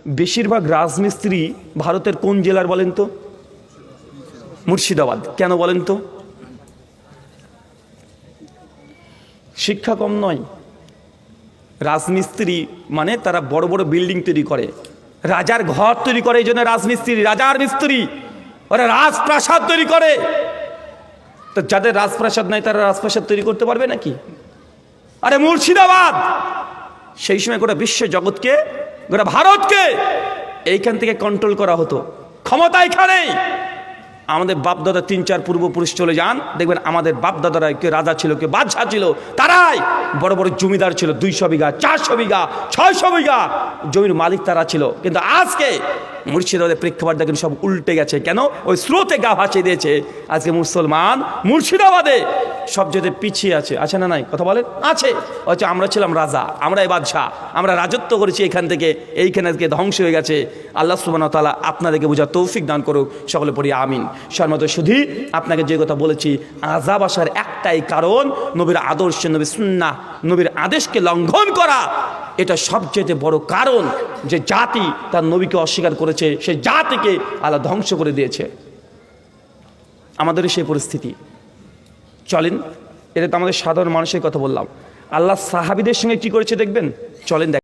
বেশিরভাগ রাজমিস্ত্রি ভারতের কোন জেলার বলেন তো? মুর্শিদাবাদ। কেন বলেন তো? শিক্ষা কম নয়। রাজমিস্ত্রি মানে তারা বড় বড় বিল্ডিং তৈরি করে, রাজার ঘর তৈরি করে, এই জন্য রাজমিস্ত্রি, রাজার মিস্ত্রি। ওরা রাজপ্রাসাদ তৈরি করে। তো যাদের রাজপ্রাসাদ নাই তারা রাজপ্রাসাদ তৈরি করতে পারবে নাকি? আরে মুর্শিদাবাদ সেই সময় গোটা বিশ্ব জগৎকে, গোটা ভারতকে এইখান থেকে কন্ট্রোল করা হতো। ক্ষমতা এখানেই। আমাদের বাপদাদা 3-4 পূর্বপুরুষ চলে যান, দেখবেন আমাদের বাপদাদারা কেউ রাজা ছিল, কেউ বাদশাহ ছিল, তারাই বড় বড় জমিদার ছিল। 200 বিঘা, 400 বিঘা, 600 বিঘা জমির মালিক তারা ছিল। কিন্তু আজকে মুর্শিদাবাদের প্রেক্ষাপট দেখেন সব উল্টে গেছে। কেন? ওই স্রোতে গা ভাসিয়ে দিয়েছে। আজকে মুসলমান মুর্শিদাবাদে সবচেয়ে পিছিয়ে আছে। আছে না নাই? কথা বলেন। আছে। হচ্ছে আমরা ছিলাম রাজা, আমরা এই বাদশাহ, আমরা রাজত্ব করেছি এখান থেকে, এইখানে আজকে ধ্বংস হয়ে গেছে। আল্লাহ সুবহানাহু ওয়া তাআলা আপনাদেরকে বোঝার তৌফিক দান করুক। সকলে পড়ি আমিন। সম্মানিত শুধু আপনাকে যে কথা বলেছি, আযাব আসার একটাই কারণ নবীর আদর্শ, নবীর সুন্নাহ, নবীর আদেশকে লঙ্ঘন করা। এটা সবচেয়ে বড় কারণ। যে জাতি তার নবীকে অস্বীকার করেছে, সেই জাতিকে আল্লাহ ধ্বংস করে দিয়েছে। আমাদেরই সেই পরিস্থিতি। চলেন, এটা তো আমাদের সাধারণ মানুষের কথা বললাম। আল্লাহ সাহাবীদের সঙ্গে কি করেছে দেখবেন। চলেন।